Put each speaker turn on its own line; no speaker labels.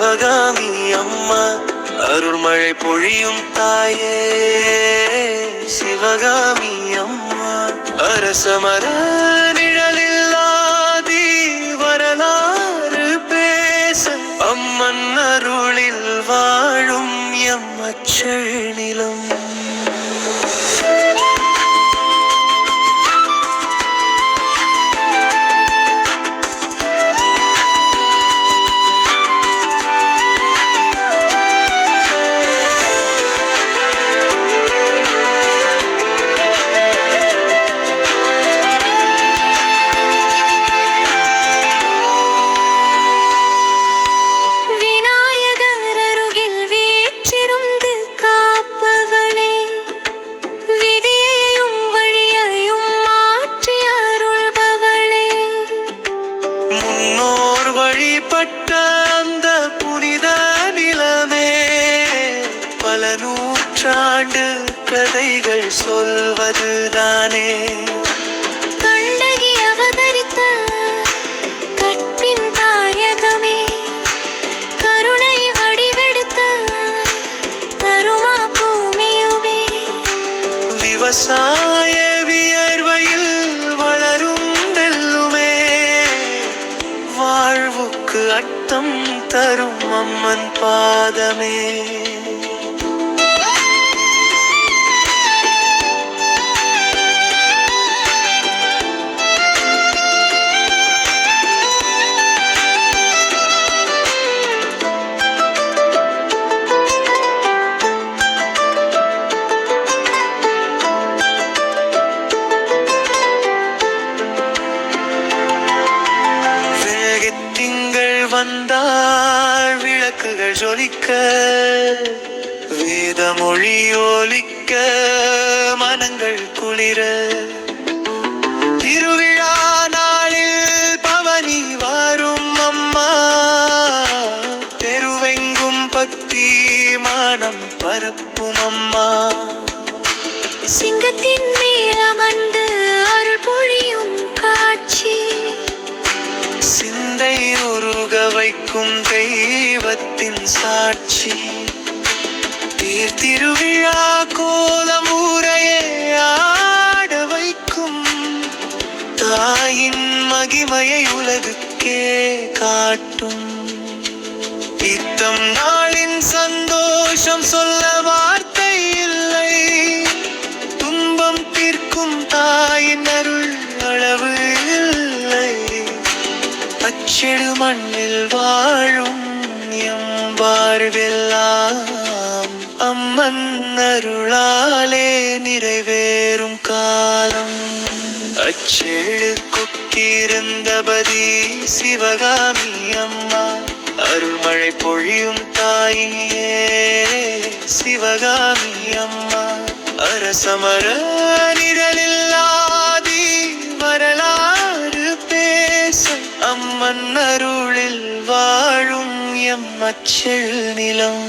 சிவகாமி அம்மா அருள்மழை பொழியும் தாயே சிவகாமி அம்மா அரசமர நிழலில்லாதி வரலாறு பேச அம்மன் அருளில் வாழும் எம்மச்சள் நிலம். வழிபட்ட அந்த புனித நிலமே பல நூற்றாண்டு கதைகள் சொல்வதுதானே.
கண்ணகி அவதரித்த கற்பின் தாயகமே கருணை வடிவெடுத்த கருமா பூமியுமே
விவசாய வியர்வையில் வளரும் நெல்லுமே வாழ்வுக்கு அர்த்தம் தரும் அம்மன் பாதமே. வந்தாள் விளக்குகள் ஜொலிக்க வேத மொழி ஒலிக்க மனங்கள் குளிர திருவிழா நாளில் பவனி வரும் அம்மா தெருவெங்கும் பக்தி மானம் பரப்பும் அம்மா.
சிங்கத்தின் மேல் அமர்ந்து அருள் பொழியும் காட்சி
சிந்தை உருக வைக்கும் தெய்வத்தின் சாட்சி. திருவிழா கோலம் ஊரையே ஆட வைக்கும் தாயின் மகிமையை உலகுக்கே காட்டும். இத்தம் நாளின் சந்தோஷம் சொல்ல வார்த்தை இல்லை துன்பம் தீர்க்கும் தாயின் அருள் அளவு இல்லை. அச்செடு மண்ணில் வாழும் எம் வாழ்வெல்லாம் அம்மன் அருளாலே நிறைவேறும் காலம். அச்செடு கொக்கிருந்தபதி சிவகாமி அம்மா அருள்மழை பொழியும் தாயே சிவகாமி அம்மா அரசமர நிழலில்லாதி வரலாறு பேச அம்மன் அருளில் வாழும் எம்மச்சள் நிலம்.